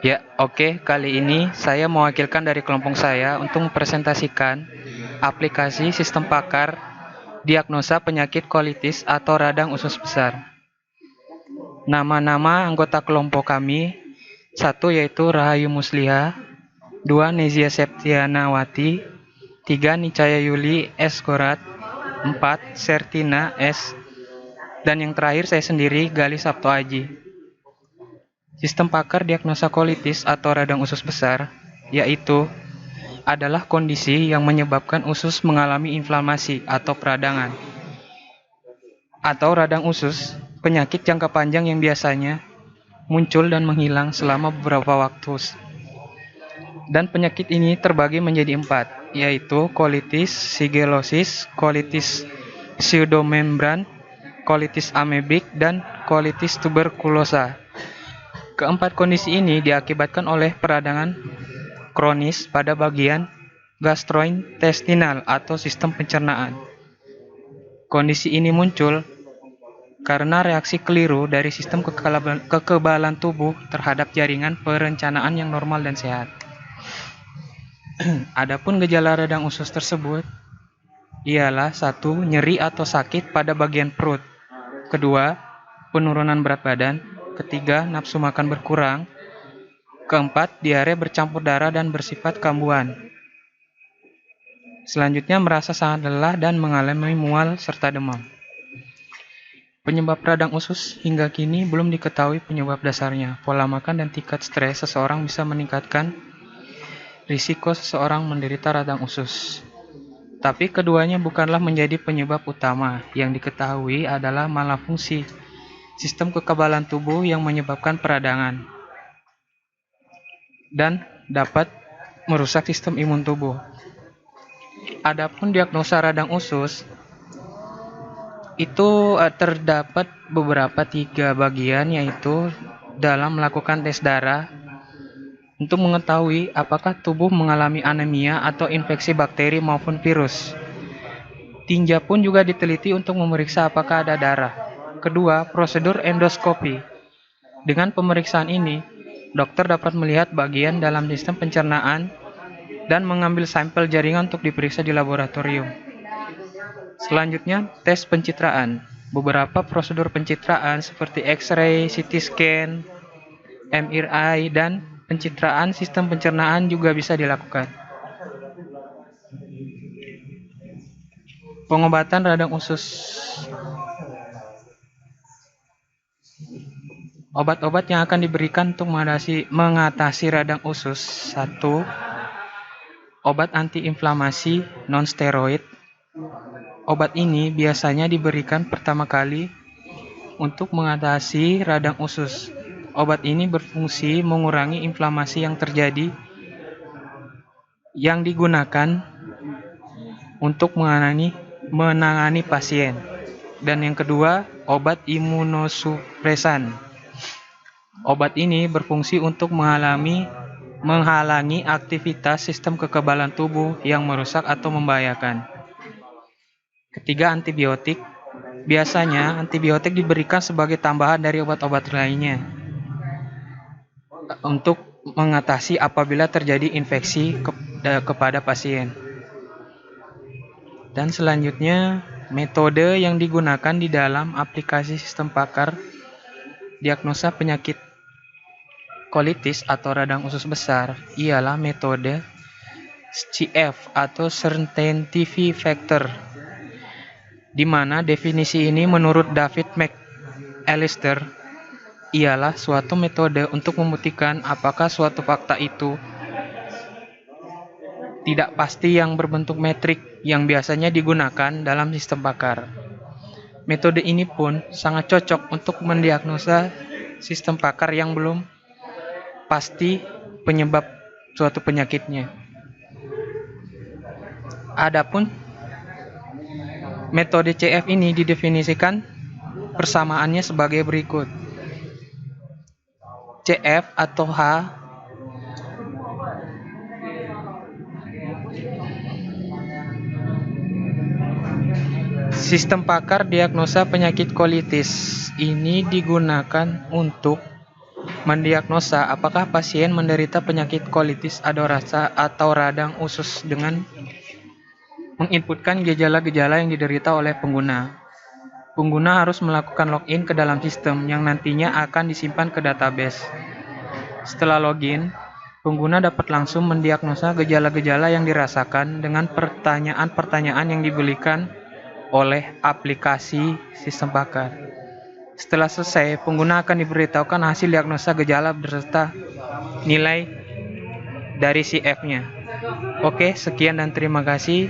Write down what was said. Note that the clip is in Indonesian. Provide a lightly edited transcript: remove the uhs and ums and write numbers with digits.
Ya, oke. Kali ini saya mewakilkan dari kelompok saya untuk mempresentasikan aplikasi sistem pakar diagnosa penyakit kolitis atau radang usus besar. Nama-nama anggota kelompok kami, satu yaitu Rahayu Musliha, dua Nezia Septianawati, tiga Nicaya Yuli S. Gorat, empat Sertina S. Dan yang terakhir saya sendiri, Gali Sabto Aji. Sistem pakar diagnosa kolitis atau radang usus besar, yaitu adalah kondisi yang menyebabkan usus mengalami inflamasi atau peradangan, atau radang usus, penyakit jangka panjang yang biasanya muncul dan menghilang selama beberapa waktu. Dan penyakit ini terbagi menjadi empat, yaitu kolitis sigelosis, kolitis pseudomembran, kolitis amebik, dan kolitis tuberkulosa. Keempat kondisi ini diakibatkan oleh peradangan kronis pada bagian gastrointestinal atau sistem pencernaan. Kondisi ini muncul karena reaksi keliru dari sistem kekebalan tubuh terhadap jaringan perencanaan yang normal dan sehat. Adapun gejala radang usus tersebut ialah satu, nyeri atau sakit pada bagian perut. Kedua, penurunan berat badan. Ketiga, nafsu makan berkurang. Keempat, diare bercampur darah dan bersifat kambuhan. Selanjutnya, merasa sangat lelah dan mengalami mual serta demam. Penyebab radang usus hingga kini belum diketahui penyebab dasarnya. Pola makan dan tingkat stres seseorang bisa meningkatkan risiko seseorang menderita radang usus. Tapi keduanya bukanlah menjadi penyebab utama. Yang diketahui adalah malfungsi sistem kekebalan tubuh yang menyebabkan peradangan dan dapat merusak sistem imun tubuh. Adapun diagnosa radang usus itu terdapat beberapa tiga bagian, yaitu dalam melakukan tes darah untuk mengetahui apakah tubuh mengalami anemia atau infeksi bakteri maupun virus. Tinja pun juga diteliti untuk memeriksa apakah ada darah. Kedua, prosedur endoskopi. Dengan pemeriksaan ini, dokter dapat melihat bagian dalam sistem pencernaan dan mengambil sampel jaringan untuk diperiksa di laboratorium. Selanjutnya, tes pencitraan. Beberapa prosedur pencitraan seperti X-ray, CT scan, MRI, dan pencitraan sistem pencernaan juga bisa dilakukan. Pengobatan radang usus. Obat-obat yang akan diberikan untuk mengatasi radang usus. 1. Obat antiinflamasi non-steroid. Obat ini biasanya diberikan pertama kali untuk mengatasi radang usus. Obat ini berfungsi mengurangi inflamasi yang terjadi, yang digunakan untuk menangani pasien. Dan yang kedua, obat imunosupresan. Obat ini berfungsi untuk menghalangi aktivitas sistem kekebalan tubuh yang merusak atau membahayakan. Ketiga, antibiotik. Biasanya antibiotik diberikan sebagai tambahan dari obat-obat lainnya untuk mengatasi apabila terjadi infeksi kepada pasien. Dan selanjutnya, metode yang digunakan di dalam aplikasi sistem pakar diagnosa penyakit kolitis atau radang usus besar ialah metode CF atau Certainty Factor, di mana definisi ini menurut David McAllister ialah suatu metode untuk membuktikan apakah suatu fakta itu tidak pasti yang berbentuk metrik yang biasanya digunakan dalam sistem pakar. Metode ini pun sangat cocok untuk mendiagnosa sistem pakar yang belum pasti penyebab suatu penyakitnya. Adapun metode CF ini didefinisikan persamaannya sebagai berikut. CF atau H sistem pakar diagnosa penyakit kolitis ini digunakan untuk Mendiagnosa apakah pasien menderita penyakit colitis adenosa atau radang usus dengan menginputkan gejala-gejala yang diderita oleh pengguna. Pengguna harus melakukan login ke dalam sistem yang nantinya akan disimpan ke database. Setelah login, pengguna dapat langsung mendiagnosa gejala-gejala yang dirasakan dengan pertanyaan-pertanyaan yang diberikan oleh aplikasi sistem pakar. Setelah selesai, pengguna akan diberitahukan hasil diagnosa gejala beserta nilai dari CF-nya. Oke, sekian dan terima kasih.